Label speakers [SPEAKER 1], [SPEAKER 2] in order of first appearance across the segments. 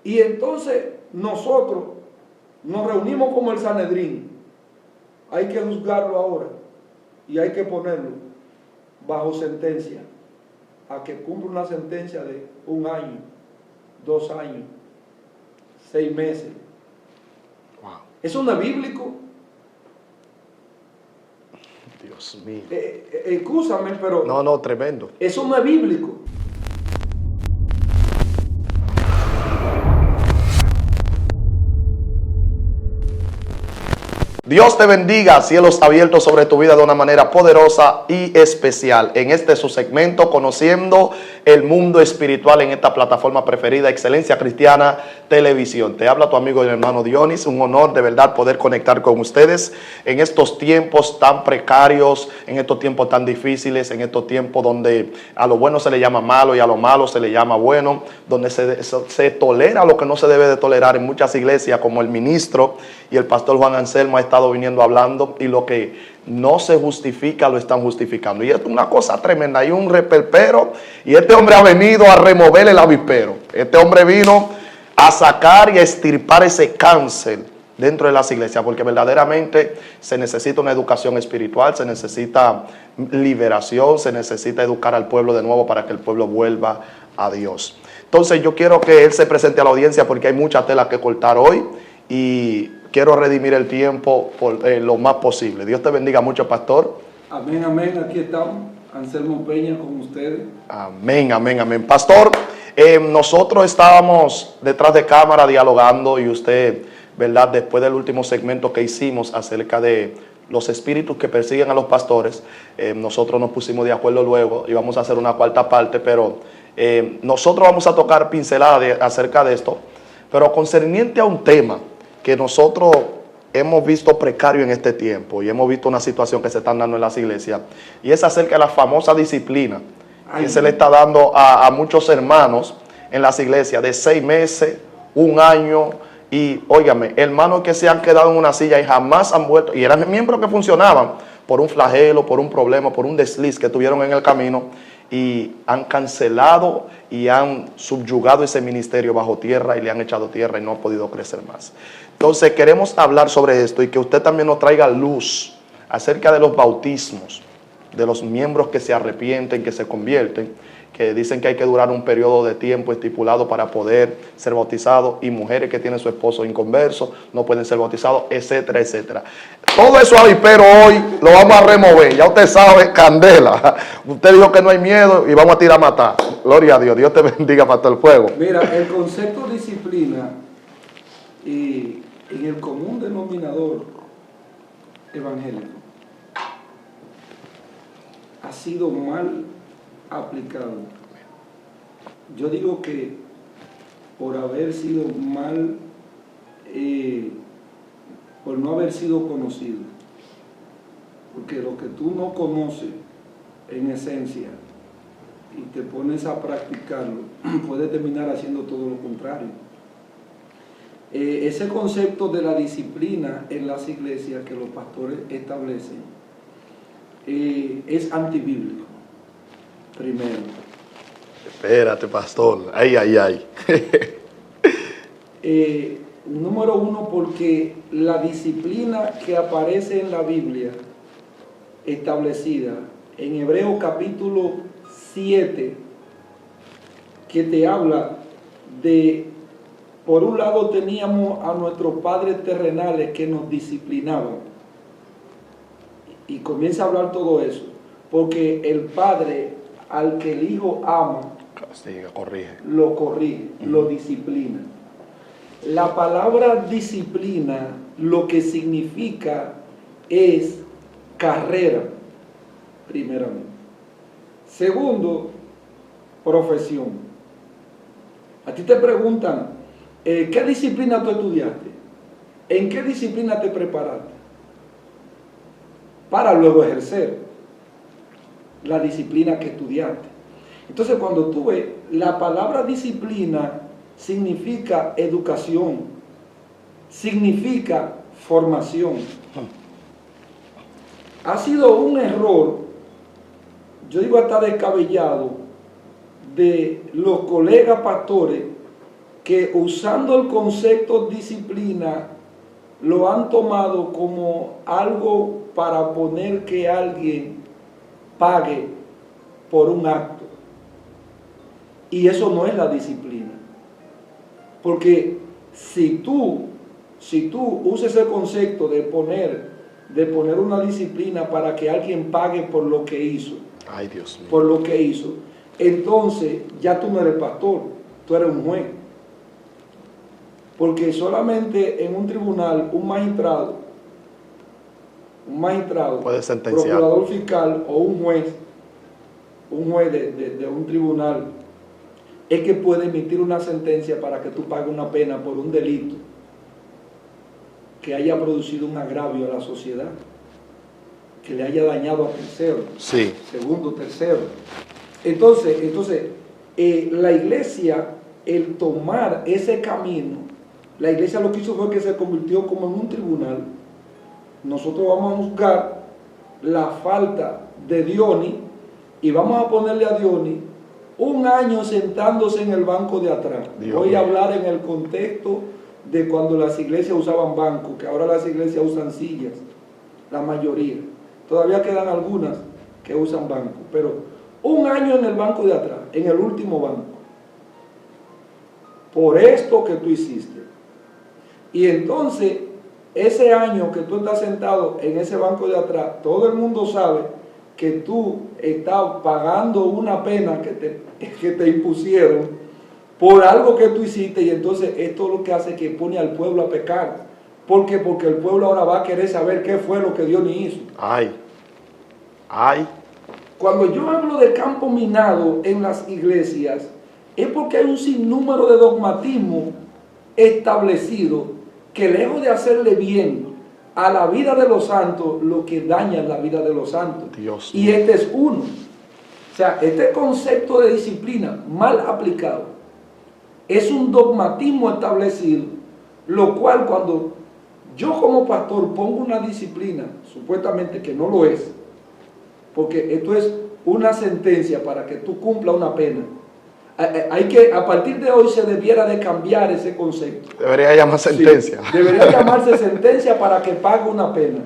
[SPEAKER 1] Y entonces nosotros nos reunimos como el Sanedrín. Hay que juzgarlo ahora y hay que ponerlo bajo sentencia, a que cumpla una sentencia de 1 año, 2 años, 6 meses.
[SPEAKER 2] Wow.
[SPEAKER 1] ¿Eso no es bíblico?
[SPEAKER 2] Dios mío.
[SPEAKER 1] Excúsame, pero...
[SPEAKER 2] No, tremendo.
[SPEAKER 1] Eso no es bíblico.
[SPEAKER 2] Dios te bendiga, cielos abiertos sobre tu vida de una manera poderosa y especial. En este su segmento, Conociendo el Mundo Espiritual, en esta plataforma preferida, Excelencia Cristiana Televisión. Te habla tu amigo y hermano Dionis. Un honor de verdad poder conectar con ustedes en estos tiempos tan precarios, en estos tiempos tan difíciles, en estos tiempos donde a lo bueno se le llama malo y a lo malo se le llama bueno, donde se tolera lo que no se debe de tolerar en muchas iglesias, como el ministro y el pastor Juan Anselmo ha estado viniendo hablando, y lo que no se justifica lo están justificando. Y esto es una cosa tremenda. Hay un reperpero y este hombre ha venido a remover el avispero. Este hombre vino a sacar y a extirpar ese cáncer dentro de las iglesias, porque verdaderamente se necesita una educación espiritual, se necesita liberación, se necesita educar al pueblo de nuevo para que el pueblo vuelva a Dios. Entonces yo quiero que él se presente a la audiencia, porque hay mucha tela que cortar hoy y quiero redimir el tiempo por lo más posible. Dios te bendiga mucho, pastor.
[SPEAKER 1] Amén, amén. Aquí estamos, Anselmo Peña, con ustedes.
[SPEAKER 2] Amén, amén, amén. Pastor, nosotros estábamos detrás de cámara dialogando, y usted, ¿verdad? Después del último segmento que hicimos acerca de los espíritus que persiguen a los pastores, nosotros nos pusimos de acuerdo luego y vamos a hacer una cuarta parte, pero nosotros vamos a tocar pinceladas acerca de esto, pero concerniente a un tema que nosotros hemos visto precario en este tiempo, y hemos visto una situación que se está dando en las iglesias, y es acerca de la famosa disciplina que se le está dando a muchos hermanos en las iglesias, de 6 meses, 1 año, y óigame, hermanos que se han quedado en una silla y jamás han vuelto, y eran miembros que funcionaban, por un flagelo, por un problema, por un desliz que tuvieron en el camino, y han cancelado y han subyugado ese ministerio bajo tierra y le han echado tierra y no ha podido crecer más. Entonces queremos hablar sobre esto, y que usted también nos traiga luz acerca de los bautismos, de los miembros que se arrepienten, que se convierten, que dicen que hay que durar un periodo de tiempo estipulado para poder ser bautizados, y mujeres que tienen su esposo inconverso no pueden ser bautizados, etcétera, etcétera. Todo eso avispero hoy lo vamos a remover. Ya usted sabe, candela. Usted dijo que no hay miedo y vamos a tirar a matar. Gloria a Dios. Dios te bendiga, pastor el fuego.
[SPEAKER 1] Mira, el concepto de disciplina y en el común denominador evangélico ha sido mal aplicado. Yo digo que por haber sido mal, por no haber sido conocido, porque lo que tú no conoces en esencia y te pones a practicarlo, puede terminar haciendo todo lo contrario. Ese concepto de la disciplina en las iglesias que los pastores establecen es antibíblico, primero.
[SPEAKER 2] Espérate, pastor. Ay, ay, ay.
[SPEAKER 1] Número 1, porque la disciplina que aparece en la Biblia establecida en Hebreos capítulo 7, que te habla de, por un lado teníamos a nuestros padres terrenales que nos disciplinaban, y comienza a hablar todo eso, porque el padre al que el hijo ama,
[SPEAKER 2] castiga, corrige,
[SPEAKER 1] lo corrige, lo disciplina. La palabra disciplina lo que significa es carrera, primeramente. Segundo, profesión. A ti te preguntan, ¿qué disciplina tú estudiaste? ¿En qué disciplina te preparaste? Para luego ejercer la disciplina que estudiaste. Entonces, cuando tú ves, la palabra disciplina significa educación, significa formación. Ha sido un error, yo digo hasta descabellado, de los colegas pastores que usando el concepto disciplina lo han tomado como algo para poner que alguien pague por un acto. Y eso no es la disciplina. Porque si tú usas el concepto de poner una disciplina para que alguien pague por lo que hizo,
[SPEAKER 2] ay, Dios mío,
[SPEAKER 1] por lo que hizo, entonces ya tú no eres pastor, tú eres un juez. Porque solamente en un tribunal un magistrado
[SPEAKER 2] puede sentenciar,
[SPEAKER 1] procurador fiscal o un juez de un tribunal es que puede emitir una sentencia para que tú pagues una pena por un delito que haya producido un agravio a la sociedad, que le haya dañado a terceros,
[SPEAKER 2] sí,
[SPEAKER 1] segundo, tercero. Entonces, la iglesia, el tomar ese camino, la iglesia lo que hizo fue que se convirtió como en un tribunal. Nosotros vamos a buscar la falta de Dionis y vamos a ponerle a Dionis un año sentándose en el banco de atrás. Voy a hablar en el contexto de cuando las iglesias usaban bancos, que ahora las iglesias usan sillas, la mayoría. Todavía quedan algunas que usan bancos, pero un año en el banco de atrás, en el último banco, por esto que tú hiciste. Y entonces, ese año que tú estás sentado en ese banco de atrás, todo el mundo sabe que tú estás pagando una pena que te impusieron por algo que tú hiciste, y entonces esto es lo que hace que pone al pueblo a pecar. ¿Por qué? Porque el pueblo ahora va a querer saber qué fue lo que Dios ni hizo.
[SPEAKER 2] Ay.
[SPEAKER 1] Cuando yo hablo de campo minado en las iglesias, es porque hay un sinnúmero de dogmatismo establecido que lejos de hacerle bien a la vida de los santos, lo que daña la vida de los santos.
[SPEAKER 2] Dios
[SPEAKER 1] y
[SPEAKER 2] mío.
[SPEAKER 1] Este es uno. O sea, este concepto de disciplina mal aplicado es un dogmatismo establecido, lo cual cuando yo como pastor pongo una disciplina, supuestamente que no lo es, porque esto es una sentencia para que tú cumpla una pena. A partir de hoy se debiera de cambiar ese concepto.
[SPEAKER 2] Debería llamarse sentencia.
[SPEAKER 1] Sí, debería llamarse sentencia para que pague una pena.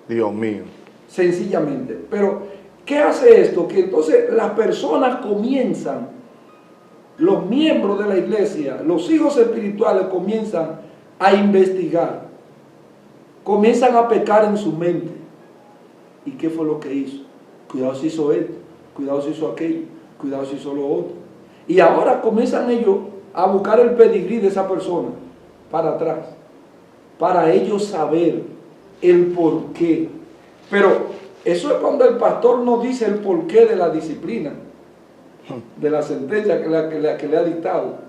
[SPEAKER 2] Dios mío.
[SPEAKER 1] Sencillamente. Pero, ¿qué hace esto? Que entonces las personas comienzan, los miembros de la iglesia, los hijos espirituales comienzan a investigar. Comienzan a pecar en su mente. ¿Y qué fue lo que hizo? Cuidado si hizo esto, cuidado si hizo aquello, cuidado si hizo lo otro. Y ahora comienzan ellos a buscar el pedigrí de esa persona para atrás, para ellos saber el porqué. Pero eso es cuando el pastor no dice el porqué de la disciplina, de la sentencia que le ha dictado.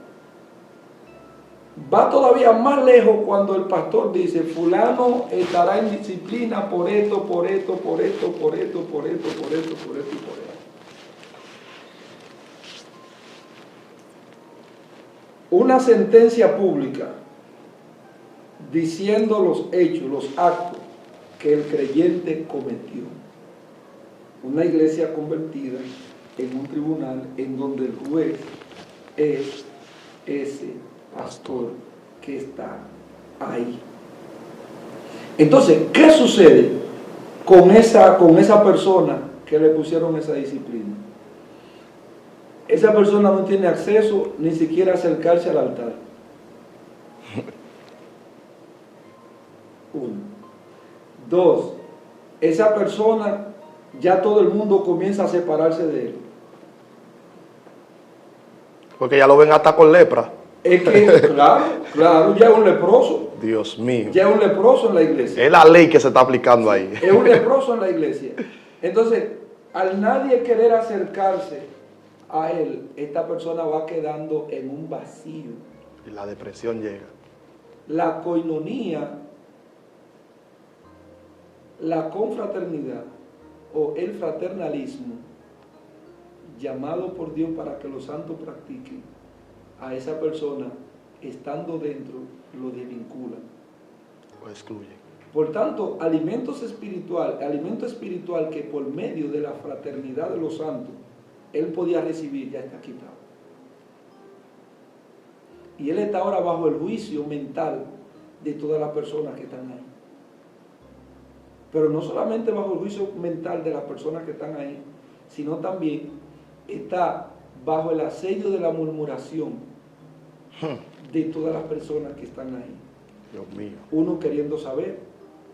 [SPEAKER 1] Va todavía más lejos cuando el pastor dice, fulano estará en disciplina por esto, por esto, por esto, por esto, por esto, por esto, por esto y por esto. Una sentencia pública diciendo los hechos, los actos que el creyente cometió. Una iglesia convertida en un tribunal en donde el juez es ese pastor que está ahí. Entonces, ¿qué sucede con esa persona que le pusieron esa disciplina? Esa persona no tiene acceso ni siquiera a acercarse al altar. Uno. Dos, esa persona ya todo el mundo comienza a separarse de él.
[SPEAKER 2] Porque ya lo ven hasta con lepra.
[SPEAKER 1] Es que, claro, ya es un leproso.
[SPEAKER 2] Dios mío.
[SPEAKER 1] Ya es un leproso en la iglesia.
[SPEAKER 2] Es la ley que se está aplicando ahí.
[SPEAKER 1] Es un leproso en la iglesia. Entonces, al nadie querer acercarse a él, esta persona va quedando en un vacío.
[SPEAKER 2] Y la depresión llega.
[SPEAKER 1] La coinonía, la confraternidad o el fraternalismo, llamado por Dios para que los santos practiquen, a esa persona, estando dentro, lo desvincula.
[SPEAKER 2] Lo excluye.
[SPEAKER 1] Por tanto, alimento espiritual que por medio de la fraternidad de los santos él podía recibir, ya está quitado. Y Él está ahora bajo el juicio mental de todas las personas que están ahí. Pero no solamente bajo el juicio mental de las personas que están ahí, sino también está bajo el asedio de la murmuración de todas las personas que están ahí.
[SPEAKER 2] Dios mío.
[SPEAKER 1] Uno queriendo saber,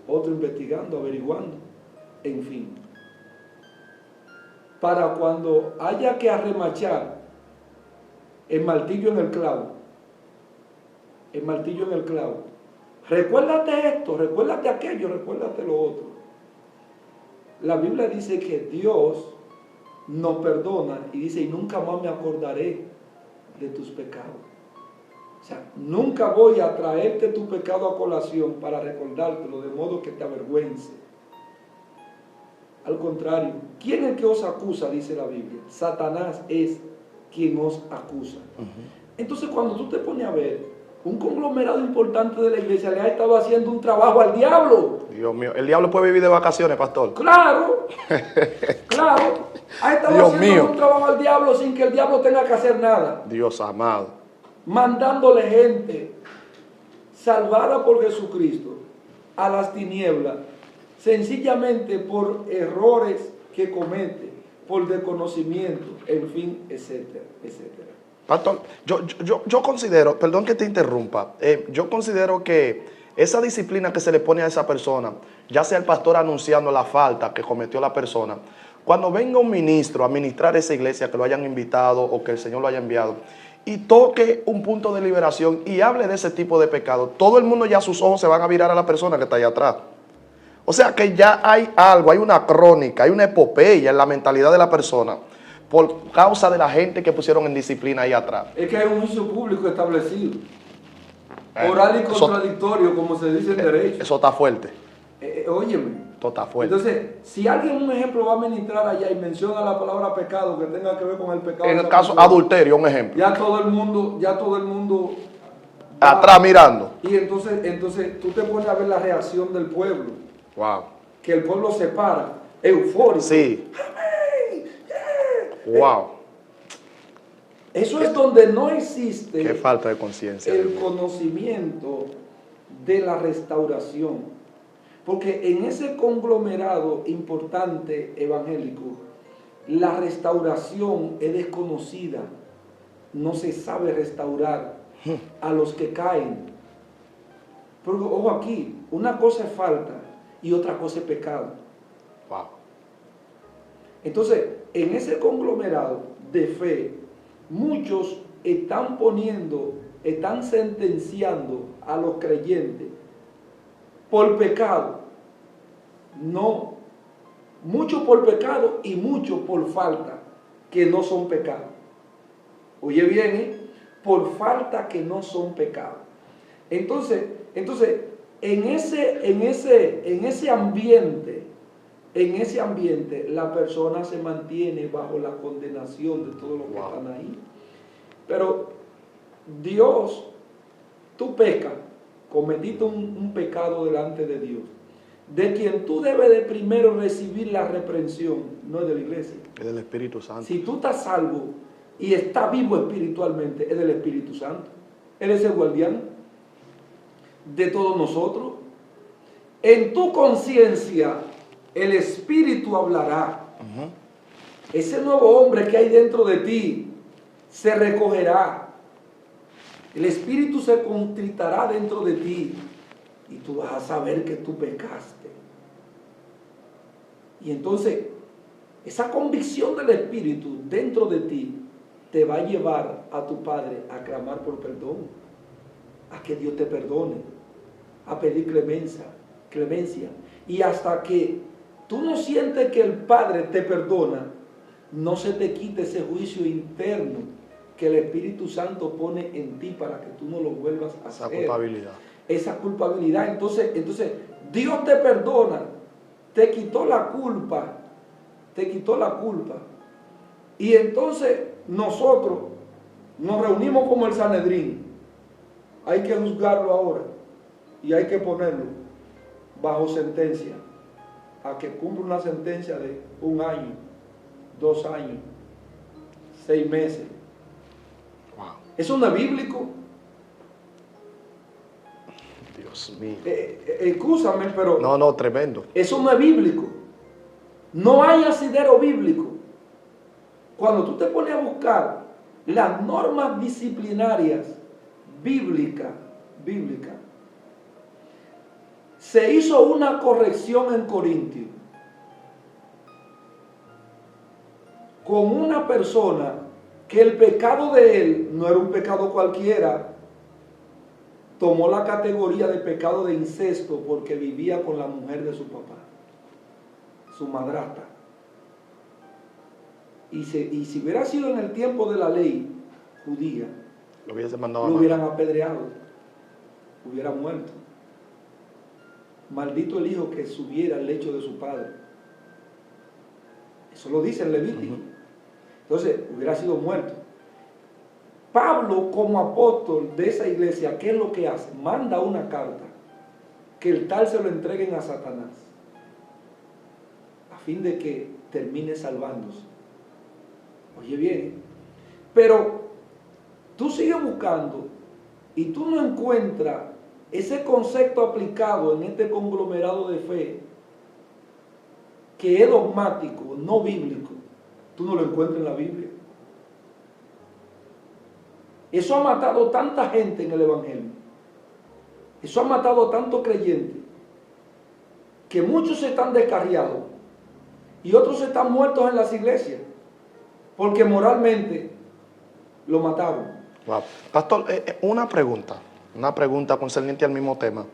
[SPEAKER 1] otro investigando, averiguando, en fin. Para cuando haya que arremachar el martillo en el clavo, recuérdate esto, recuérdate aquello, recuérdate lo otro. La Biblia dice que Dios nos perdona y dice, y nunca más me acordaré de tus pecados. O sea, nunca voy a traerte tu pecado a colación para recordártelo, de modo que te avergüence. Al contrario, ¿quién es el que os acusa? Dice la Biblia. Satanás es quien os acusa. Entonces, cuando tú te pones a ver, un conglomerado importante de la iglesia le ha estado haciendo un trabajo al diablo.
[SPEAKER 2] Dios mío, el diablo puede vivir de vacaciones, pastor.
[SPEAKER 1] Claro, claro. Ha estado
[SPEAKER 2] Dios
[SPEAKER 1] haciendo
[SPEAKER 2] mío.
[SPEAKER 1] un trabajo al diablo sin que el diablo tenga que hacer nada.
[SPEAKER 2] Dios amado.
[SPEAKER 1] Mandándole gente salvada por Jesucristo a las tinieblas, sencillamente por errores que comete, por desconocimiento, en fin, etcétera, etcétera.
[SPEAKER 2] Pastor, yo considero, perdón que te interrumpa, yo considero que esa disciplina que se le pone a esa persona, ya sea el pastor anunciando la falta que cometió la persona, cuando venga un ministro a ministrar esa iglesia, que lo hayan invitado o que el Señor lo haya enviado, y toque un punto de liberación y hable de ese tipo de pecado, todo el mundo ya sus ojos se van a virar a la persona que está allá atrás. O sea que ya hay algo, hay una crónica, hay una epopeya en la mentalidad de la persona por causa de la gente que pusieron en disciplina ahí atrás.
[SPEAKER 1] Es que hay un juicio público establecido, oral y contradictorio, como se dice en derecho.
[SPEAKER 2] Eso está fuerte.
[SPEAKER 1] Óyeme.
[SPEAKER 2] Eso está fuerte.
[SPEAKER 1] Entonces, si alguien, un ejemplo, va a ministrar allá y menciona la palabra pecado que tenga que ver con el pecado,
[SPEAKER 2] En el caso adulterio, un ejemplo.
[SPEAKER 1] ya todo el mundo
[SPEAKER 2] Atrás mirando.
[SPEAKER 1] Y entonces tú te pones a ver la reacción del pueblo.
[SPEAKER 2] Wow.
[SPEAKER 1] Que el pueblo se para, eufórico.
[SPEAKER 2] Sí.
[SPEAKER 1] ¡Amén! Yeah.
[SPEAKER 2] Wow.
[SPEAKER 1] Eso es donde no existe
[SPEAKER 2] Qué falta de conciencia.
[SPEAKER 1] el conocimiento de la restauración. Porque en ese conglomerado importante evangélico, la restauración es desconocida. No se sabe restaurar a los que caen. Porque, ojo aquí, una cosa es falta y otra cosa es pecado.
[SPEAKER 2] Wow.
[SPEAKER 1] Entonces, en ese conglomerado de fe, muchos están sentenciando a los creyentes por pecado. No, mucho por pecado y mucho por falta, que no son pecados. Oye bien, por falta que no son pecados. Entonces, en ese ambiente, la persona se mantiene bajo la condenación de todos los que están ahí. Pero Dios, tú pecas, cometiste un pecado delante de Dios, de quien tú debes de primero recibir la reprensión, no es de la iglesia.
[SPEAKER 2] Es del Espíritu Santo.
[SPEAKER 1] Si tú estás salvo y estás vivo espiritualmente, es del Espíritu Santo. Él es el guardián de todos nosotros. En tu conciencia, el Espíritu hablará. Ese nuevo hombre que hay dentro de ti se recogerá. El Espíritu se contritará dentro de ti y tú vas a saber que tú pecaste. Y entonces, esa convicción del Espíritu dentro de ti te va a llevar a tu Padre a clamar por perdón, a que Dios te perdone, a pedir clemencia. Y hasta que tú no sientes que el Padre te perdona, no se te quite ese juicio interno que el Espíritu Santo pone en ti para que tú no lo vuelvas a hacer. Esa culpabilidad. Entonces Dios te perdona, te quitó la culpa, y entonces nosotros nos reunimos como el Sanedrín. Hay que juzgarlo ahora y hay que ponerlo bajo sentencia, a que cumpla una sentencia de 1 año, 2 años, 6 meses. Eso no es bíblico.
[SPEAKER 2] Dios mío.
[SPEAKER 1] Excúsame, pero
[SPEAKER 2] No, tremendo.
[SPEAKER 1] eso no es bíblico. No hay asidero bíblico. Cuando tú te pones a buscar las normas disciplinarias bíblicas, se hizo una corrección en Corintios con una persona que el pecado de él no era un pecado cualquiera, tomó la categoría de pecado de incesto porque vivía con la mujer de su papá, su madrastra. Y si hubiera sido en el tiempo de la ley judía,
[SPEAKER 2] Lo hubiese mandado
[SPEAKER 1] lo
[SPEAKER 2] a
[SPEAKER 1] hubieran apedreado, hubiera muerto. Maldito el hijo que subiera al lecho de su padre. Eso lo dice el Levítico. Entonces, hubiera sido muerto. Pablo, como apóstol de esa iglesia, ¿qué es lo que hace? Manda una carta que el tal se lo entreguen a Satanás, a fin de que termine salvándose. Oye bien, pero tú sigues buscando y tú no encuentras ese concepto aplicado en este conglomerado de fe que es dogmático, no bíblico. Tú no lo encuentras en la Biblia. Eso ha matado tanta gente en el Evangelio. Eso ha matado a tantos creyentes que muchos están descarriados y otros están muertos en las iglesias porque moralmente lo mataron.
[SPEAKER 2] Wow. Pastor, una pregunta concerniente al mismo tema.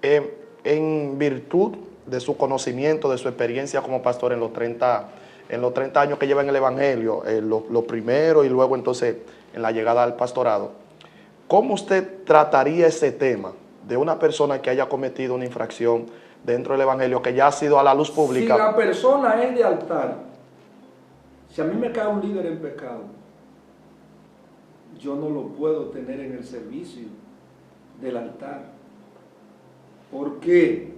[SPEAKER 2] En virtud de su conocimiento, de su experiencia como pastor en los 30 años que lleva en el Evangelio, lo primero y luego entonces en la llegada al pastorado, ¿cómo usted trataría ese tema de una persona que haya cometido una infracción dentro del Evangelio, que ya ha sido a la luz pública?
[SPEAKER 1] Si la persona es de altar, si a mí me cae un líder en pecado, yo no lo puedo tener en el servicio del altar. ¿Por qué?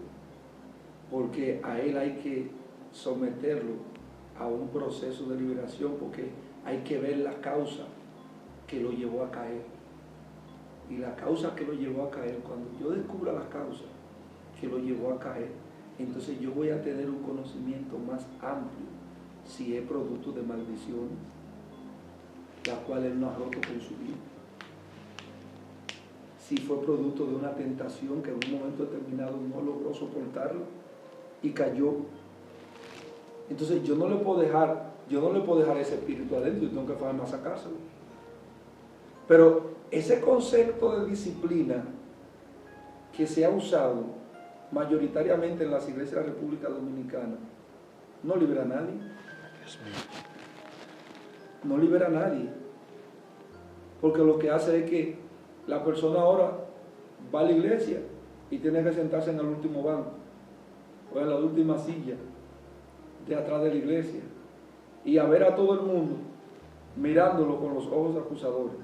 [SPEAKER 1] Porque a él hay que someterlo a un proceso de liberación, porque hay que ver la causa que lo llevó a caer. Y la causa que lo llevó a caer, cuando yo descubra la causa que lo llevó a caer, entonces yo voy a tener un conocimiento más amplio si es producto de maldiciones, la cual él no ha roto con su vida. Si fue producto de una tentación que en un momento determinado no logró soportarlo y cayó. Entonces yo no le puedo dejar ese espíritu adentro, yo tengo que ponerme a sacárselo. Pero ese concepto de disciplina que se ha usado mayoritariamente en las iglesias de la República Dominicana no libera a nadie.
[SPEAKER 2] Dios mío.
[SPEAKER 1] No libera a nadie. Porque lo que hace es que la persona ahora va a la iglesia y tiene que sentarse en el último banco o en la última silla de atrás de la iglesia y a ver a todo el mundo mirándolo con los ojos acusadores.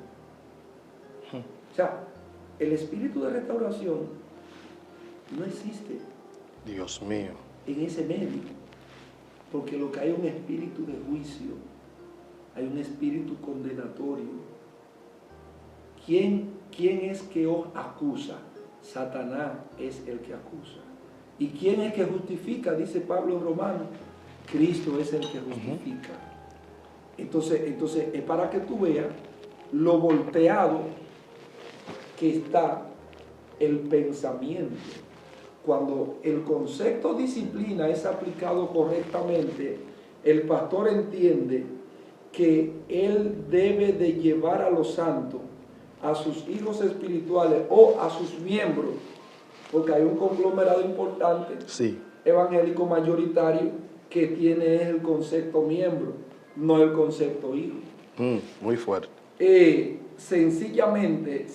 [SPEAKER 1] O sea, el espíritu de restauración no existe.
[SPEAKER 2] Dios mío.
[SPEAKER 1] En ese medio, porque lo que hay es un espíritu de juicio, hay un espíritu condenatorio. ¿Quién es que os acusa? Satanás es el que acusa. ¿Y quién es que justifica? Dice Pablo en Romanos. Cristo es el que justifica. Entonces es para que tú veas lo volteado que está el pensamiento. Cuando el concepto disciplina es aplicado correctamente, el pastor entiende que él debe de llevar a los santos, a sus hijos espirituales o a sus miembros, porque hay un conglomerado importante,
[SPEAKER 2] Sí.
[SPEAKER 1] evangélico mayoritario, que tiene el concepto miembro, no el concepto hijo.
[SPEAKER 2] Muy fuerte.
[SPEAKER 1] Sencillamente,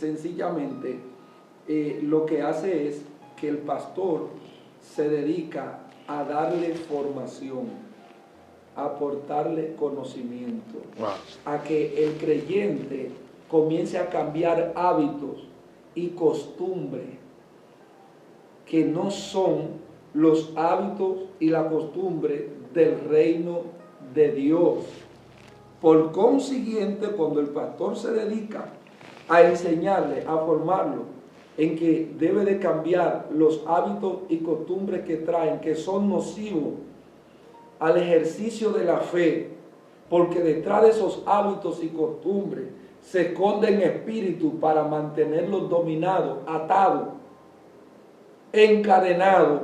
[SPEAKER 1] lo que hace es que el pastor se dedica a darle formación, a aportarle conocimiento, a que el creyente comience a cambiar hábitos y costumbres que no son los hábitos y la costumbre del reino de Dios. Por consiguiente, cuando el pastor se dedica a enseñarle, a formarlo, en que debe de cambiar los hábitos y costumbres que traen, que son nocivos al ejercicio de la fe, porque detrás de esos hábitos y costumbres se esconden espíritus para mantenerlos dominados, atados, encadenados.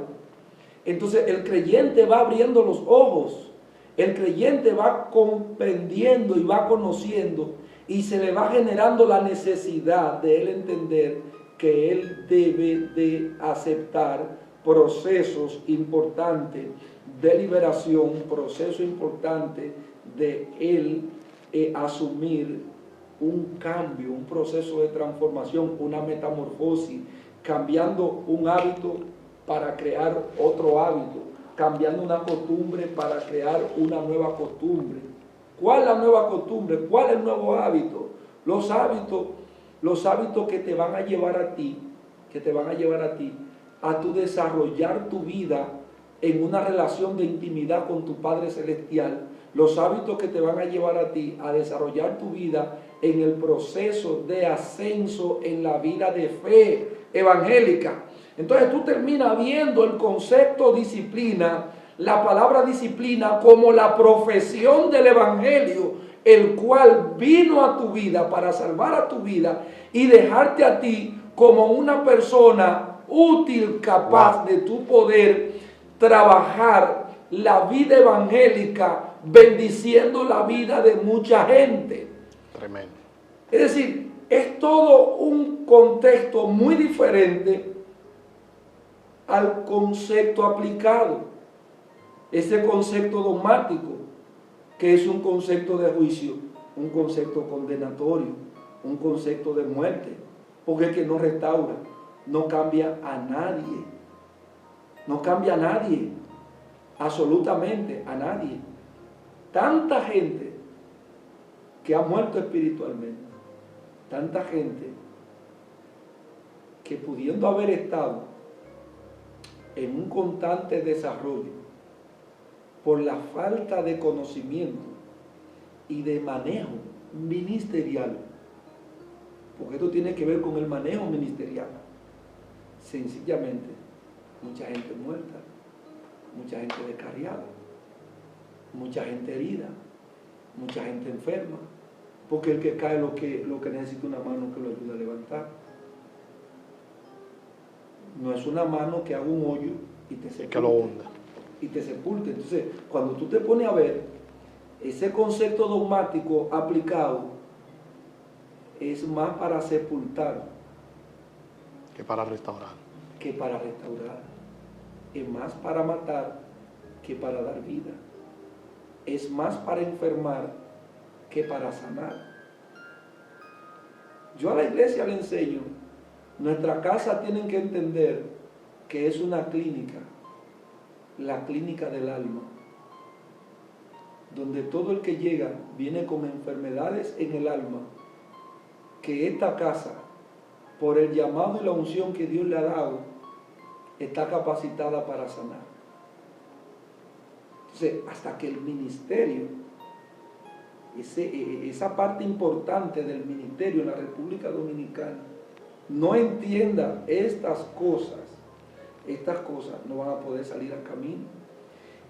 [SPEAKER 1] Entonces el creyente va abriendo los ojos, el creyente va comprendiendo y va conociendo, y se le va generando la necesidad de él entender que él debe de aceptar procesos importantes de liberación, un proceso importante de él asumir un cambio, un proceso de transformación, una metamorfosis, cambiando un hábito para crear otro hábito, cambiando una costumbre para crear una nueva costumbre. ¿Cuál es la nueva costumbre? ¿Cuál es el nuevo hábito? Los hábitos que te van a llevar a ti, a tu desarrollar tu vida en una relación de intimidad con tu Padre Celestial, los hábitos que te van a llevar a ti a desarrollar tu vida en el proceso de ascenso en la vida de fe evangélica. Entonces tú terminas viendo el concepto disciplina, la palabra disciplina, como la profesión del evangelio, el cual vino a tu vida para salvar a tu vida y dejarte a ti como una persona útil, capaz de tu poder trabajar la vida evangélica, bendiciendo la vida de mucha gente.
[SPEAKER 2] Tremendo.
[SPEAKER 1] Es decir, es todo un contexto muy diferente al concepto aplicado. Ese concepto dogmático, que es un concepto de juicio, un concepto condenatorio, un concepto de muerte, porque es que no restaura, no cambia a nadie, no cambia a nadie, absolutamente a nadie. Tanta gente que ha muerto espiritualmente, tanta gente que pudiendo haber estado en un constante desarrollo, por la falta de conocimiento y de manejo ministerial, porque esto tiene que ver con el manejo ministerial, sencillamente, mucha gente muerta, mucha gente descarriada, mucha gente herida, mucha gente enferma, porque el que cae lo que necesita una mano que lo ayude a levantar. No es una mano que haga un hoyo y te sepulte,
[SPEAKER 2] que lo hunda.
[SPEAKER 1] Y te sepulte. Entonces, cuando tú te pones a ver ese concepto dogmático aplicado, es más para sepultar
[SPEAKER 2] que para restaurar.
[SPEAKER 1] Es más para matar que para dar vida. Es más para enfermar que para sanar. Yo a la iglesia le enseño, nuestra casa tienen que entender que es una clínica, la clínica del alma, donde todo el que llega viene con enfermedades en el alma, que esta casa, por el llamado y la unción que Dios le ha dado, está capacitada para sanar. Entonces, hasta que el ministerio, esa parte importante del ministerio en la República Dominicana, no entienda estas cosas no van a poder salir al camino.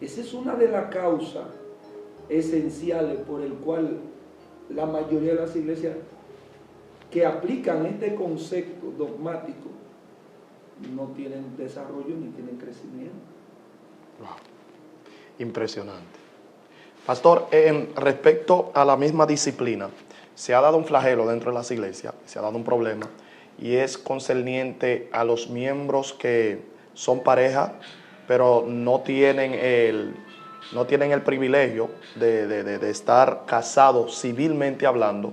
[SPEAKER 1] Esa es una de las causas esenciales por el cual la mayoría de las iglesias que aplican este concepto dogmático no tienen desarrollo ni tienen crecimiento.
[SPEAKER 2] Wow. Impresionante. Pastor, respecto a la misma disciplina, se ha dado un flagelo dentro de las iglesias, se ha dado un problema, y es concerniente a los miembros que son pareja, pero no tienen el privilegio de estar casados civilmente hablando.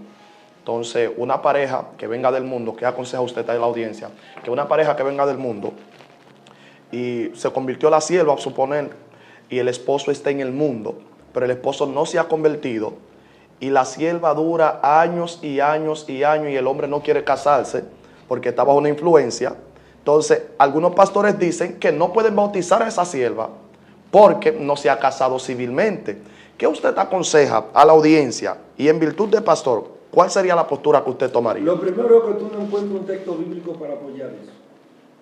[SPEAKER 2] Entonces, una pareja que venga del mundo, ¿qué aconseja usted a la audiencia? Que una pareja que venga del mundo y se convirtió la sierva, a suponer, y el esposo está en el mundo, pero el esposo no se ha convertido, y la sierva dura años y años y años, y el hombre no quiere casarse porque está bajo una influencia. Entonces, algunos pastores dicen que no pueden bautizar a esa sierva porque no se ha casado civilmente. ¿Qué usted aconseja a la audiencia? Y en virtud de pastor, ¿cuál sería la postura que usted tomaría?
[SPEAKER 1] Lo primero es que tú no encuentras un texto bíblico para apoyar eso,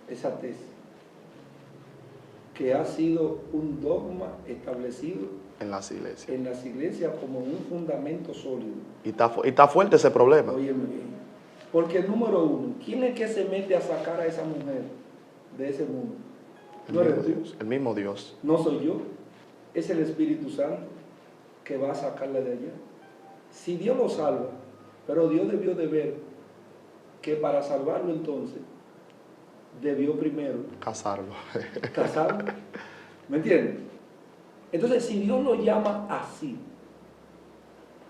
[SPEAKER 1] esa tesis, que ha sido un dogma establecido
[SPEAKER 2] En las iglesias.
[SPEAKER 1] en las iglesias como un fundamento sólido.
[SPEAKER 2] Y está fuerte ese problema.
[SPEAKER 1] Óyeme bien. Porque número uno, ¿quién es que se mete a sacar a esa mujer de ese mundo?
[SPEAKER 2] El
[SPEAKER 1] ¿No eres
[SPEAKER 2] mismo
[SPEAKER 1] tú?
[SPEAKER 2] Dios, el mismo Dios.
[SPEAKER 1] No soy yo, es el Espíritu Santo que va a sacarle de allá. Si Dios lo salva, pero Dios debió de ver que para salvarlo entonces, debió primero
[SPEAKER 2] Casarlo.
[SPEAKER 1] casarlo. ¿Me entiendes? Entonces, si Dios lo llama así,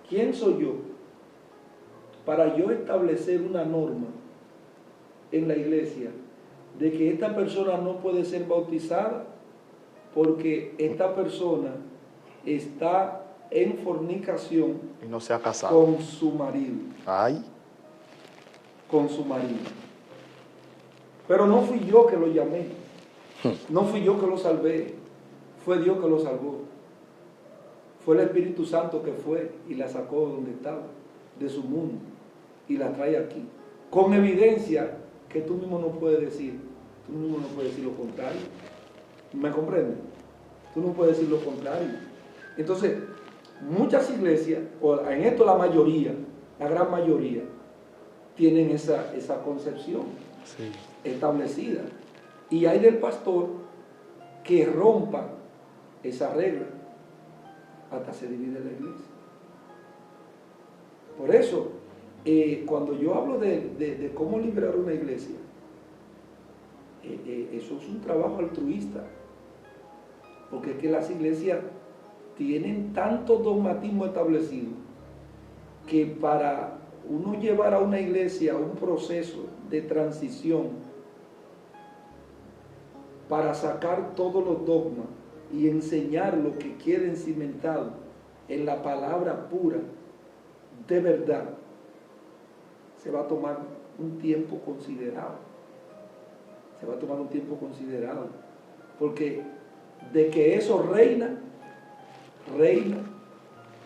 [SPEAKER 1] ¿quién soy yo para yo establecer una norma en la iglesia de que esta persona no puede ser bautizada porque esta persona está en fornicación
[SPEAKER 2] Y no se ha casado.
[SPEAKER 1] con su marido?
[SPEAKER 2] Ay.
[SPEAKER 1] Con su marido. Pero no fui yo que lo llamé, no fui yo que lo salvé, fue Dios que lo salvó. Fue el Espíritu Santo que fue y la sacó de donde estaba, de su mundo, y la trae aquí. Con evidencia que tú mismo no puedes decir, tú mismo no puedes decir lo contrario. ¿Me comprendes? Tú no puedes decir lo contrario. Entonces, muchas iglesias, o en esto la mayoría, la gran mayoría, tienen esa concepción
[SPEAKER 2] Sí.
[SPEAKER 1] establecida. Y hay del pastor que rompa esa regla, hasta se divide la iglesia. Por eso, cuando yo hablo de cómo liberar una iglesia, eso es un trabajo altruista, porque es que las iglesias tienen tanto dogmatismo establecido que para uno llevar a una iglesia a un proceso de transición para sacar todos los dogmas y enseñar lo que quede cimentado en la palabra pura de verdad, se va a tomar un tiempo considerable. Se va a tomar un tiempo considerable. Porque de que eso reina,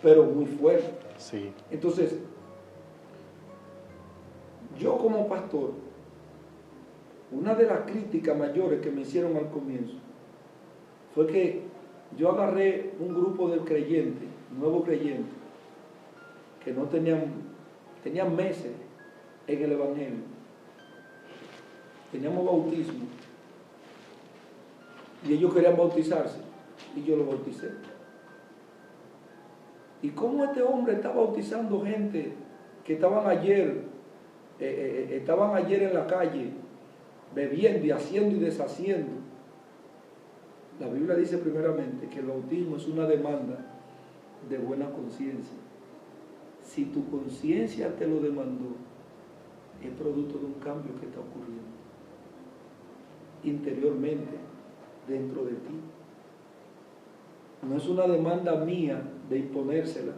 [SPEAKER 1] pero muy fuerte.
[SPEAKER 2] Sí.
[SPEAKER 1] Entonces, yo como pastor, una de las críticas mayores que me hicieron al comienzo fue que yo agarré un grupo de creyentes, nuevos creyentes, que no tenían meses en el Evangelio. Teníamos bautismo y ellos querían bautizarse y yo los bauticé. ¿Y cómo este hombre está bautizando gente que estaban ayer en la calle bebiendo y haciendo y deshaciendo? La Biblia dice primeramente que el bautismo es una demanda de buena conciencia. Si tu conciencia te lo demandó, es producto de un cambio que está ocurriendo interiormente dentro de ti. No es una demanda mía de imponérsela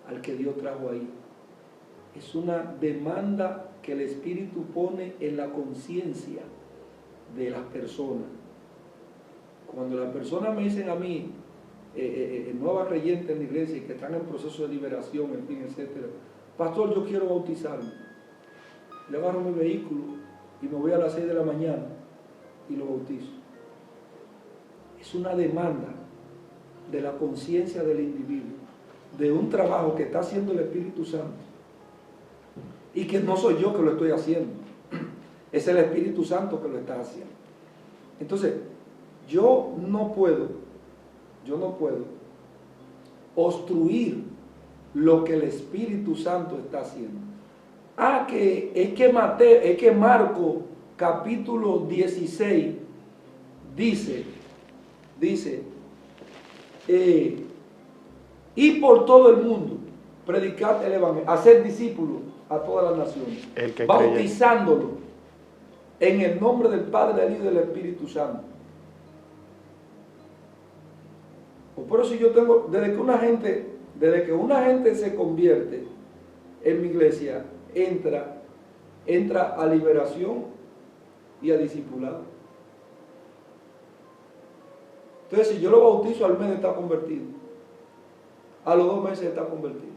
[SPEAKER 1] al que Dios trajo ahí. Es una demanda que el Espíritu pone en la conciencia de las personas. Cuando las personas me dicen a mí, nuevas creyentes en la iglesia y que están en proceso de liberación, en fin, etcétera, pastor, yo quiero bautizarme. Le agarro mi vehículo y me voy a las 6 de la mañana y lo bautizo. Es una demanda de la conciencia del individuo, de un trabajo que está haciendo el Espíritu Santo y que no soy yo que lo estoy haciendo, es el Espíritu Santo que lo está haciendo. Entonces, yo no puedo obstruir lo que el Espíritu Santo está haciendo. Es que Marcos capítulo 16 dice, y por todo el mundo predicad el evangelio, hacer discípulos a todas las naciones, bautizándolo en el nombre del Padre, del Hijo y del Espíritu Santo. Por eso yo tengo, desde que una gente se convierte en mi iglesia, entra a liberación y a discipulado. Entonces, si yo lo bautizo, al mes está convertido. A los 2 meses está convertido.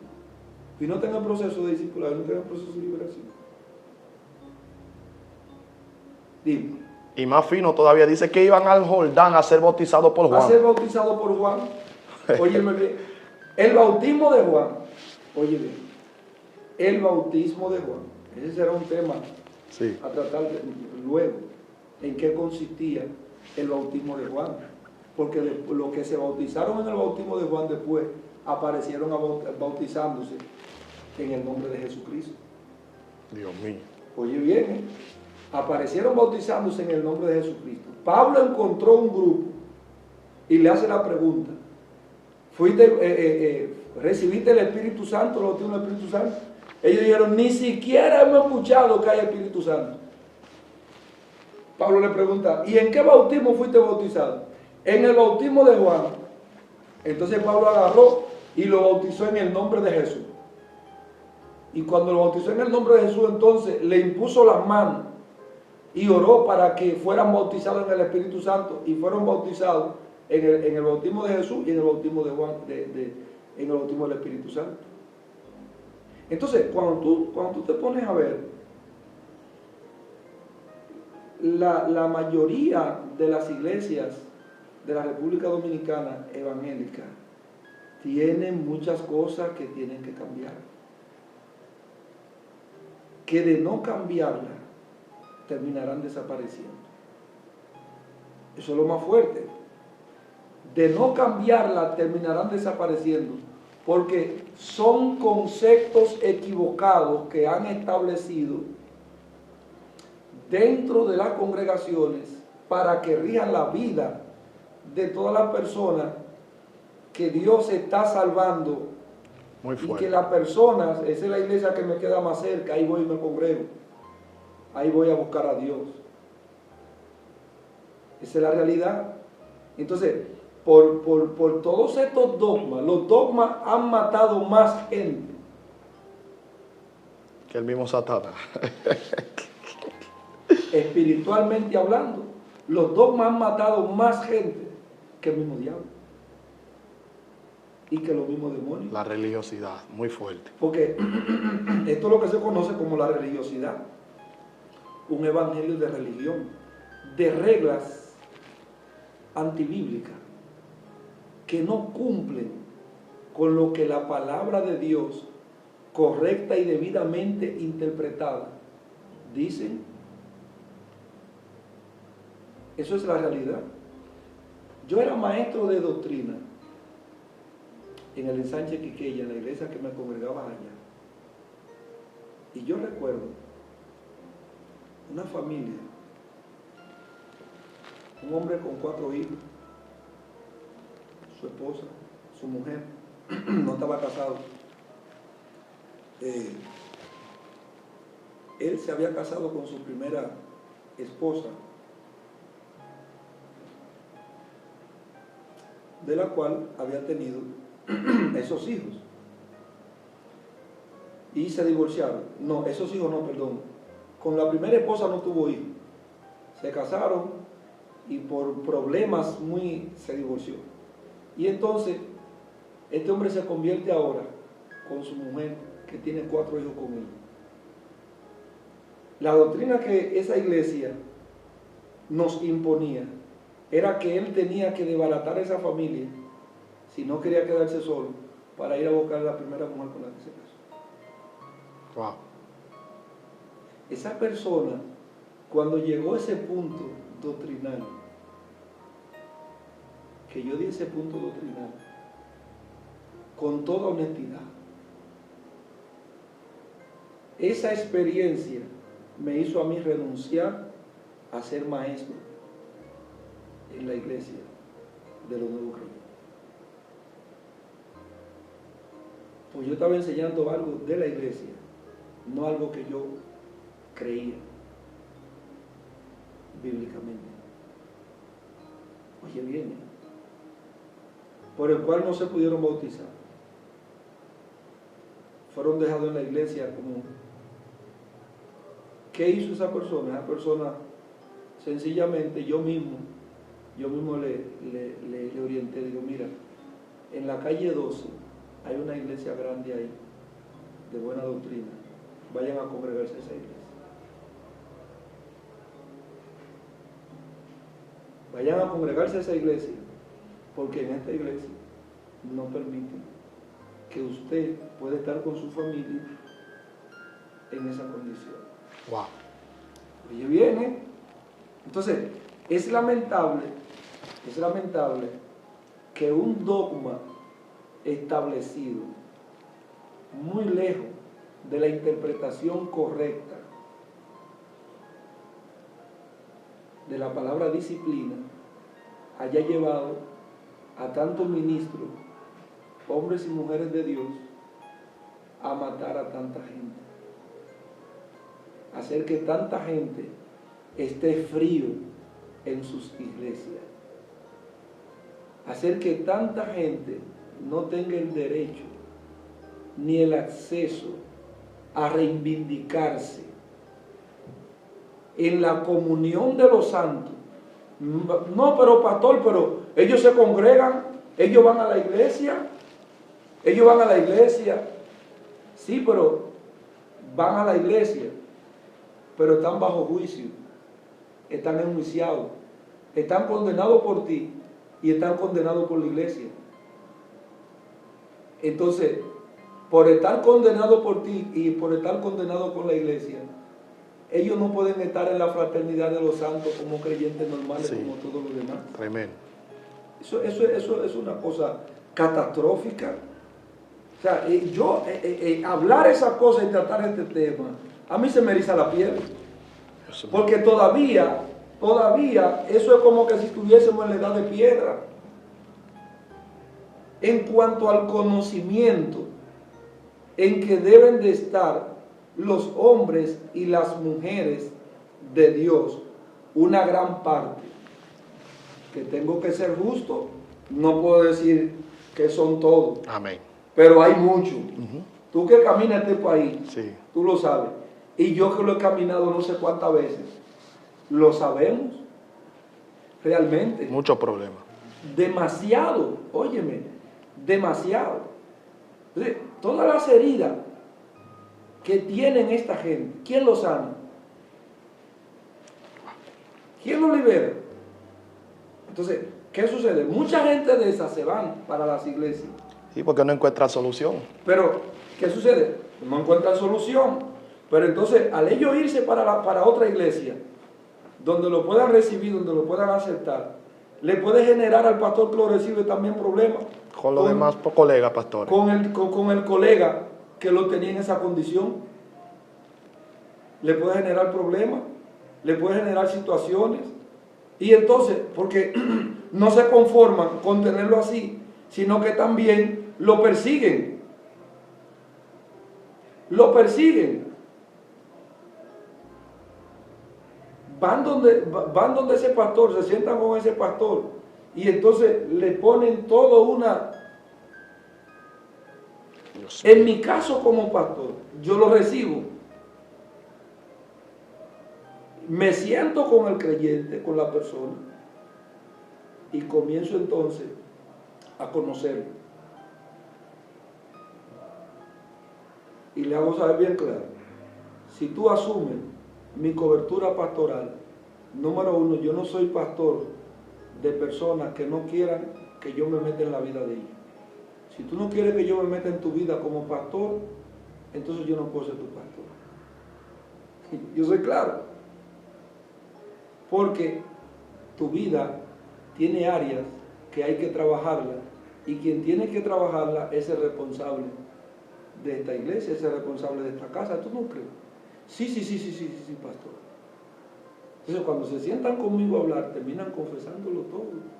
[SPEAKER 1] Y no tenga proceso de discipulado, no tenga proceso de liberación. Dime.
[SPEAKER 2] Y más fino todavía, dice que iban al Jordán a ser bautizados por Juan.
[SPEAKER 1] A ser bautizado por Juan. Óyeme bien. El bautismo de Juan. Oye bien. El bautismo de Juan. Ese será un tema
[SPEAKER 2] Sí.
[SPEAKER 1] a tratar luego. ¿En qué consistía el bautismo de Juan? Porque los que se bautizaron en el bautismo de Juan después aparecieron bautizándose en el nombre de Jesucristo.
[SPEAKER 2] Dios mío.
[SPEAKER 1] Oye bien, ¿eh? Aparecieron bautizándose en el nombre de Jesucristo. Pablo encontró un grupo y le hace la pregunta: ¿recibiste el Espíritu Santo, el bautismo del Espíritu Santo? Ellos dijeron: ni siquiera hemos escuchado que haya Espíritu Santo. Pablo le pregunta: ¿y en qué bautismo fuiste bautizado? En el bautismo de Juan. Entonces Pablo agarró y lo bautizó en el nombre de Jesús. Y cuando lo bautizó en el nombre de Jesús, entonces le impuso las manos y oró para que fueran bautizados en el Espíritu Santo, y fueron bautizados en el bautismo de Jesús y en el bautismo de Juan, en el bautismo del Espíritu Santo. Entonces, cuando tú te pones a ver, la mayoría de las iglesias de la República Dominicana evangélica tienen muchas cosas que tienen que cambiar, que de no cambiarla terminarán desapareciendo. Eso es lo más fuerte. De no cambiarla terminarán desapareciendo, porque son conceptos equivocados que han establecido dentro de las congregaciones para que rijan la vida de todas las personas que Dios está salvando.
[SPEAKER 2] Muy fuerte.
[SPEAKER 1] Y que las personas, esa es la iglesia que me queda más cerca, ahí voy y me congrego, ahí voy a buscar a Dios. Esa es la realidad. Entonces, por todos estos dogmas, los dogmas han matado más gente
[SPEAKER 2] Que el mismo Satanás.
[SPEAKER 1] espiritualmente hablando. Los dogmas han matado más gente que el mismo diablo y que los mismos demonios.
[SPEAKER 2] La religiosidad, muy fuerte.
[SPEAKER 1] Porque esto es lo que se conoce como la religiosidad, un evangelio de religión, de reglas antibíblicas que no cumplen con lo que la palabra de Dios, correcta y debidamente interpretada, dicen. Eso es la realidad. Yo era maestro de doctrina en el ensanche Quiqueya, en la iglesia que me congregaba allá. Y yo recuerdo una familia, un hombre con 4 hijos, su esposa, su mujer, no estaba casado. Él se había casado con su primera esposa, de la cual había tenido esos hijos, y se divorciaron. No, esos hijos no, perdón. Con la primera esposa no tuvo hijos. Se casaron y por problemas se divorció. Y entonces, este hombre se convierte ahora con su mujer, que tiene 4 hijos con él. La doctrina que esa iglesia nos imponía era que él tenía que desbaratar a esa familia si no quería quedarse solo, para ir a buscar a la primera mujer con la que se casó.
[SPEAKER 2] Wow.
[SPEAKER 1] Esa persona, cuando llegó a ese punto doctrinal, que yo di ese punto doctrinal, con toda honestidad, esa experiencia me hizo a mí renunciar a ser maestro en la iglesia de los nuevos creyentes. Pues yo estaba enseñando algo de la iglesia, no algo que yo creía bíblicamente. Oye, viene, por el cual no se pudieron bautizar. Fueron dejados en la iglesia como... ¿Qué hizo esa persona? Esa persona, sencillamente, yo mismo le orienté, digo, mira, en la calle 12 hay una iglesia grande ahí, de buena doctrina, vayan a congregarse a esa iglesia. Vayan a congregarse a esa iglesia, porque en esta iglesia no permiten que usted pueda estar con su familia en esa condición.
[SPEAKER 2] Wow.
[SPEAKER 1] Oye, viene. Entonces, es lamentable que un dogma establecido muy lejos de la interpretación correcta de la palabra disciplina haya llevado a tantos ministros, hombres y mujeres de Dios, a matar a tanta gente, hacer que tanta gente esté frío en sus iglesias, hacer que tanta gente no tenga el derecho ni el acceso a reivindicarse en la comunión de los santos. No, pero pastor, pero ellos se congregan, ellos van a la iglesia, sí, pero van a la iglesia, pero están bajo juicio, están enjuiciados, están condenados por ti y están condenados por la iglesia. Entonces, por estar condenados por ti y por estar condenados por la iglesia, ellos no pueden estar en la fraternidad de los santos como creyentes normales, sí, como todos los demás.
[SPEAKER 2] Tremendo.
[SPEAKER 1] Eso es una cosa catastrófica. O sea, hablar esas cosas y tratar este tema, a mí se me eriza la piel. Porque todavía, eso es como que si estuviésemos en la edad de piedra. En cuanto al conocimiento en que deben de estar los hombres y las mujeres de Dios, una gran parte, que tengo que ser justo, no puedo decir que son todos.
[SPEAKER 2] Amén.
[SPEAKER 1] Pero hay muchos. Tú que caminas este país,
[SPEAKER 2] sí, tú
[SPEAKER 1] lo sabes. Y yo que lo he caminado no sé cuántas veces, lo sabemos realmente.
[SPEAKER 2] Muchos problemas.
[SPEAKER 1] Demasiado, óyeme, demasiado. Entonces, todas las heridas que tienen esta gente, ¿quién los sana? ¿Quién los libera? Entonces, ¿qué sucede? Mucha gente de esas se van para las iglesias.
[SPEAKER 2] Sí, porque no encuentran solución.
[SPEAKER 1] Pero, ¿qué sucede? No encuentran solución. Pero entonces, al ellos irse para otra iglesia, donde lo puedan recibir, donde lo puedan aceptar, le puede generar al pastor que lo recibe también problemas.
[SPEAKER 2] Con los demás colegas, pastores.
[SPEAKER 1] Con el colega que lo tenía en esa condición. Le puede generar problemas, le puede generar situaciones. Y entonces, porque no se conforman con tenerlo así, sino que también lo persiguen. Lo persiguen. Van donde ese pastor, se sientan con ese pastor y entonces le ponen todo una... En mi caso como pastor, yo lo recibo. Me siento con el creyente, con la persona, y comienzo entonces a conocerlo. Y le hago saber bien claro, si tú asumes mi cobertura pastoral, número uno, yo no soy pastor de personas que no quieran que yo me meta en la vida de ellos. Si tú no quieres que yo me meta en tu vida como pastor, entonces yo no puedo ser tu pastor. Yo soy claro. Porque tu vida tiene áreas que hay que trabajarla y quien tiene que trabajarla es el responsable de esta iglesia, es el responsable de esta casa. ¿Tú no crees? Sí, pastor. Entonces cuando se sientan conmigo a hablar, terminan confesándolo todo.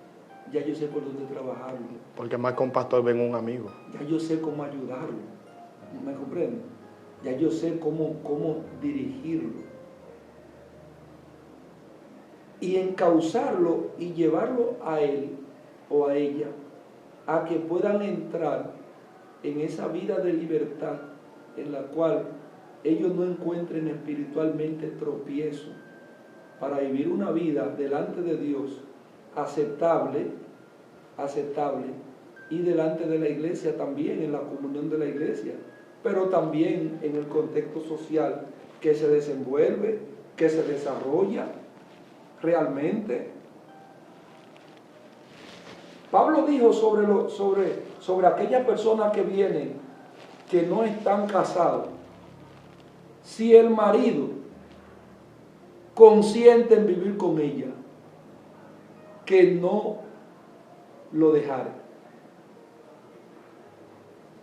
[SPEAKER 1] Ya yo sé por dónde trabajarlo.
[SPEAKER 2] Porque más que un pastor ven un amigo.
[SPEAKER 1] Ya yo sé cómo ayudarlo. ¿Me comprende? Ya yo sé cómo dirigirlo. Y encauzarlo y llevarlo a él o a ella a que puedan entrar en esa vida de libertad en la cual ellos no encuentren espiritualmente tropiezo para vivir una vida delante de Dios aceptable y delante de la iglesia también, en la comunión de la iglesia, pero también en el contexto social que se desenvuelve, que se desarrolla realmente. Pablo dijo sobre aquellas personas que vienen, que no están casados, si el marido consiente en vivir con ella, que no lo dejara.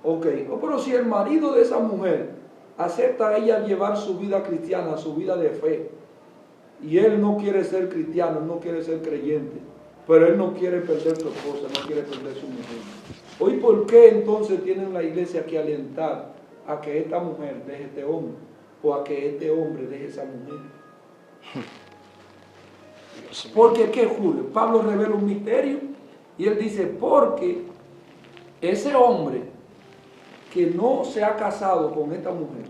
[SPEAKER 1] Ok, pero si el marido de esa mujer acepta a ella llevar su vida cristiana, su vida de fe, y él no quiere ser cristiano, no quiere ser creyente, pero él no quiere perder su esposa, no quiere perder su mujer. Hoy, ¿por qué entonces tienen la iglesia que alentar a que esta mujer deje este hombre, o a que este hombre deje esa mujer? Porque, ¿qué ocurre? Pablo revela un misterio y él dice, porque ese hombre que no se ha casado con esta mujer,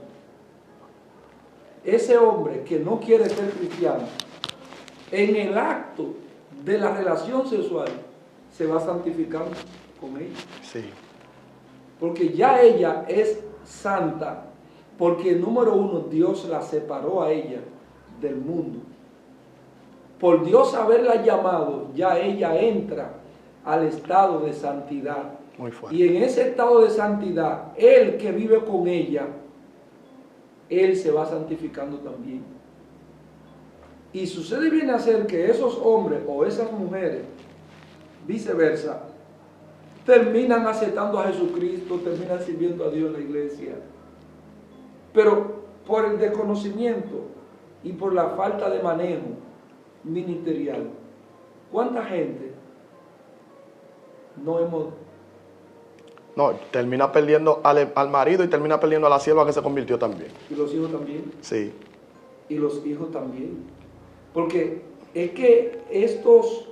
[SPEAKER 1] ese hombre que no quiere ser cristiano, en el acto de la relación sexual se va santificando con ella.
[SPEAKER 2] Sí.
[SPEAKER 1] Porque ya ella es santa, porque número uno, Dios la separó a ella del mundo. Por Dios haberla llamado, ya ella entra al estado de santidad.
[SPEAKER 2] Muy fuerte.
[SPEAKER 1] Y en ese estado de santidad, él que vive con ella, él se va santificando también. Y sucede bien a ser que esos hombres o esas mujeres, viceversa, terminan aceptando a Jesucristo, terminan sirviendo a Dios en la iglesia. Pero por el desconocimiento y por la falta de manejo ministerial, ¿cuánta gente no hemos...
[SPEAKER 2] No, termina perdiendo al marido y termina perdiendo a la sierva que se convirtió también.
[SPEAKER 1] Y los hijos también.
[SPEAKER 2] Sí.
[SPEAKER 1] Y los hijos también. Porque es que estos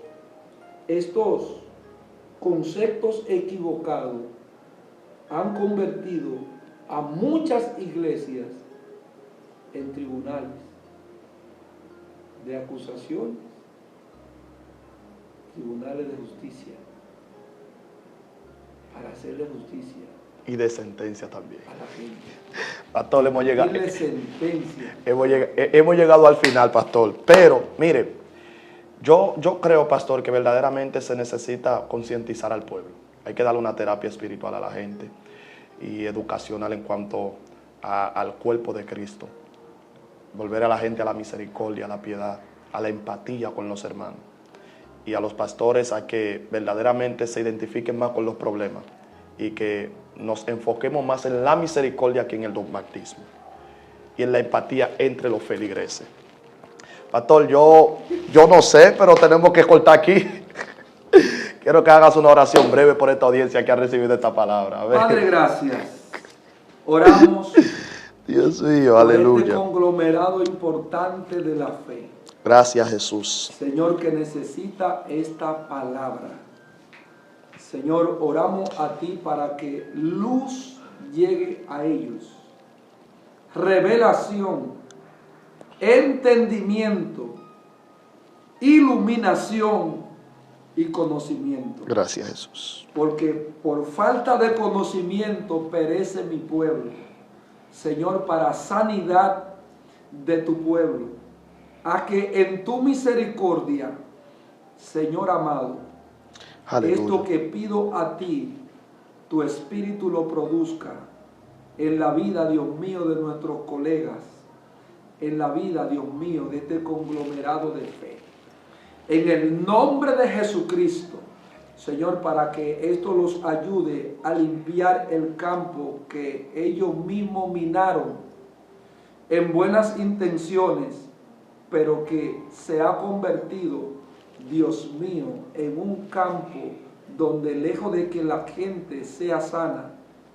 [SPEAKER 1] conceptos equivocados han convertido a muchas iglesias en tribunales de acusaciones, tribunales de justicia, para hacerle justicia
[SPEAKER 2] Y de sentencia también.
[SPEAKER 1] a la gente.
[SPEAKER 2] Pastor, hemos llegado.
[SPEAKER 1] Y de sentencia.
[SPEAKER 2] Hemos llegado al final, pastor. Pero, mire, yo creo, pastor, que verdaderamente se necesita concientizar al pueblo. Hay que darle una terapia espiritual a la gente y educacional en cuanto al cuerpo de Cristo. Volver a la gente a la misericordia, a la piedad, a la empatía con los hermanos. Y a los pastores a que verdaderamente se identifiquen más con los problemas y que nos enfoquemos más en la misericordia que en el dogmatismo y en la empatía entre los feligreses. Pastor, yo no sé, pero tenemos que cortar aquí. Quiero que hagas una oración breve por esta audiencia que ha recibido esta palabra.
[SPEAKER 1] Padre, gracias. Oramos.
[SPEAKER 2] Dios mío,
[SPEAKER 1] por
[SPEAKER 2] aleluya.
[SPEAKER 1] este conglomerado importante de la fe.
[SPEAKER 2] Gracias, Jesús.
[SPEAKER 1] Señor, que necesita esta palabra. Señor, oramos a ti para que luz llegue a ellos. Revelación, entendimiento, iluminación y conocimiento.
[SPEAKER 2] Gracias, Jesús.
[SPEAKER 1] Porque por falta de conocimiento perece mi pueblo. Señor, para sanidad de tu pueblo. A que en tu misericordia, Señor amado,
[SPEAKER 2] Aleluya.
[SPEAKER 1] esto que pido a ti, tu espíritu lo produzca en la vida, Dios mío, de nuestros colegas, en la vida, Dios mío, de este conglomerado de fe. En el nombre de Jesucristo, Señor, para que esto los ayude a limpiar el campo que ellos mismos minaron en buenas intenciones, pero que se ha convertido, Dios mío, en un campo donde lejos de que la gente sea sana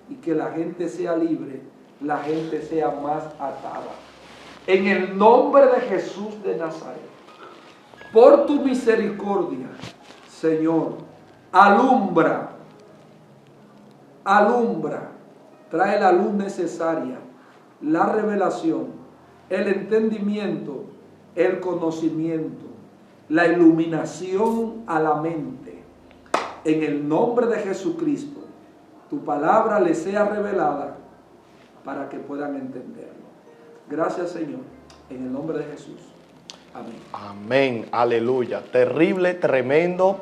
[SPEAKER 1] y que la gente sea libre, la gente sea más atada. En el nombre de Jesús de Nazaret, por tu misericordia, Señor, alumbra, trae la luz necesaria, la revelación, el entendimiento, el conocimiento, la iluminación a la mente. En el nombre de Jesucristo, tu palabra le sea revelada para que puedan entenderlo. Gracias, Señor, en el nombre de Jesús. Amén.
[SPEAKER 2] Amén, aleluya. Terrible, tremendo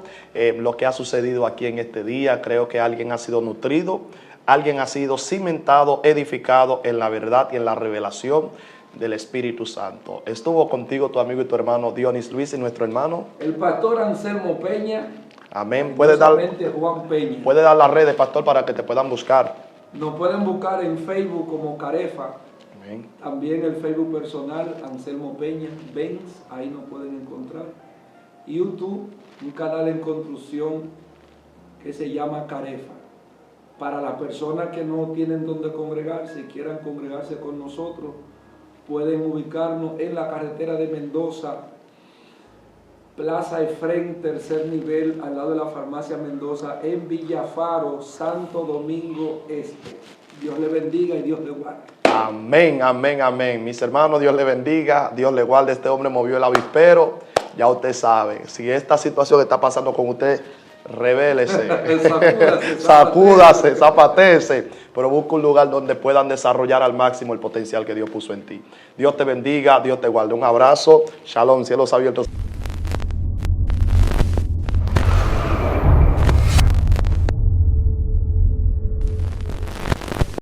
[SPEAKER 2] lo que ha sucedido aquí en este día. Creo que alguien ha sido nutrido, alguien ha sido cimentado, edificado en la verdad y en la revelación del Espíritu Santo. Estuvo contigo tu amigo y tu hermano Dionis Luis y nuestro hermano
[SPEAKER 1] el pastor Anselmo Peña.
[SPEAKER 2] Amén. Puede dar
[SPEAKER 1] Juan Peña.
[SPEAKER 2] Puede dar las redes, pastor, para que te puedan buscar.
[SPEAKER 1] Nos pueden buscar en Facebook como Carefa.
[SPEAKER 2] Amén.
[SPEAKER 1] También el Facebook personal, Anselmo Peña, Benz, ahí nos pueden encontrar. YouTube, un canal en construcción que se llama Carefa. Para las personas que no tienen donde congregarse, quieran congregarse con nosotros, pueden ubicarnos en la carretera de Mendoza, Plaza Efrén, tercer nivel, al lado de la farmacia Mendoza, en Villafaro, Santo Domingo Este. Dios le bendiga y Dios le guarde.
[SPEAKER 2] Amén, amén, amén. Mis hermanos, Dios le bendiga, Dios le guarde. Este hombre movió el avispero. Ya usted sabe, si esta situación está pasando con usted, revélese, sacúdase, zapatece, pero busca un lugar donde puedan desarrollar al máximo el potencial que Dios puso en ti. Dios te bendiga, Dios te guarde. Un abrazo, shalom, cielos abiertos.